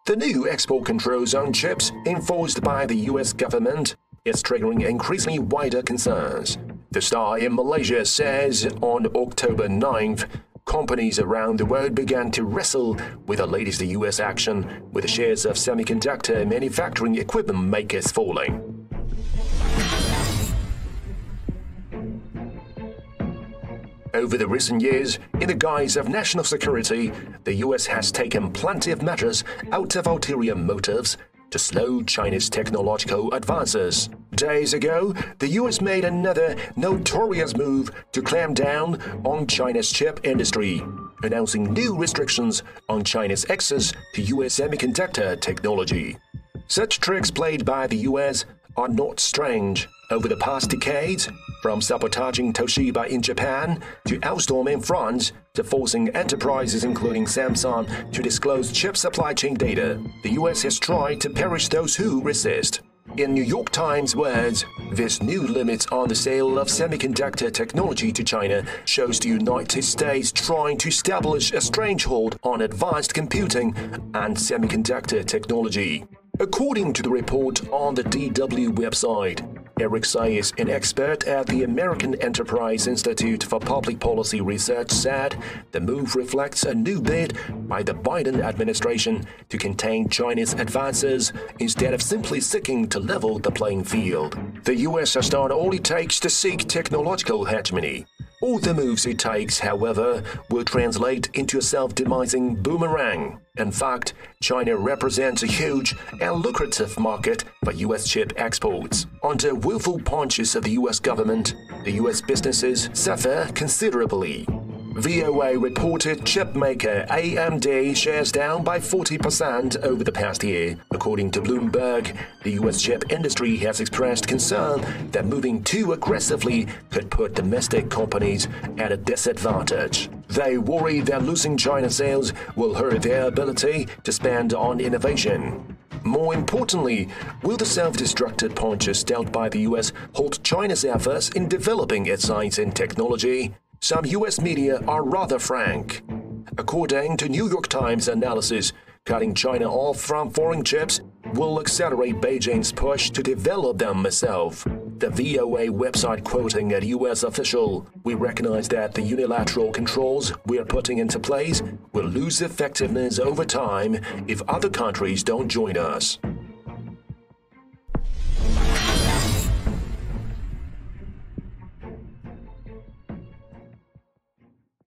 The new export controls on chips enforced by the U.S. government is triggering increasingly wider concerns. The Star in Malaysia says on October 9th, companies around the world began to wrestle with the latest U.S. action, with the shares of semiconductor manufacturing equipment makers falling. Over the recent years, in the guise of national security, the U.S. has taken plenty of measures out of ulterior motives to slow China's technological advances. Days ago, the U.S. made another notorious move to clamp down on China's chip industry, announcing new restrictions on China's access to U.S. semiconductor technology. Such tricks played by the U.S. are not strange. Over the past decades, from sabotaging Toshiba in Japan to Alstom in France to forcing enterprises including Samsung to disclose chip supply chain data, the U.S. has tried to punish those who resist. In New York Times words, this new limit on the sale of semiconductor technology to China shows the United States trying to establish a stranglehold on advanced computing and semiconductor technology. According to the report on the DW website, Eric Sayes, an expert at the American Enterprise Institute for Public Policy Research, said the move reflects a new bid by the Biden administration to contain China's advances instead of simply seeking to level the playing field. The U.S. has done all it takes to seek technological hegemony. All the moves it takes, however, will translate into a self-demising boomerang. In fact, China represents a huge and lucrative market for U.S. chip exports. Under willful punches of the U.S. government, the U.S. businesses suffer considerably. VOA reported chip maker AMD shares down by 40% over the past year. According to Bloomberg, the U.S. chip industry has expressed concern that moving too aggressively could put domestic companies at a disadvantage. They worry that losing China sales will hurt their ability to spend on innovation. More importantly, will the self-destructed punches dealt by the U.S. halt China's efforts in developing its science and technology? Some U.S. media are rather frank. According to New York Times analysis, cutting China off from foreign chips will accelerate Beijing's push to develop them itself. The VOA website quoting a U.S. official, "We recognize that the unilateral controls we are putting into place will lose effectiveness over time if other countries don't join us."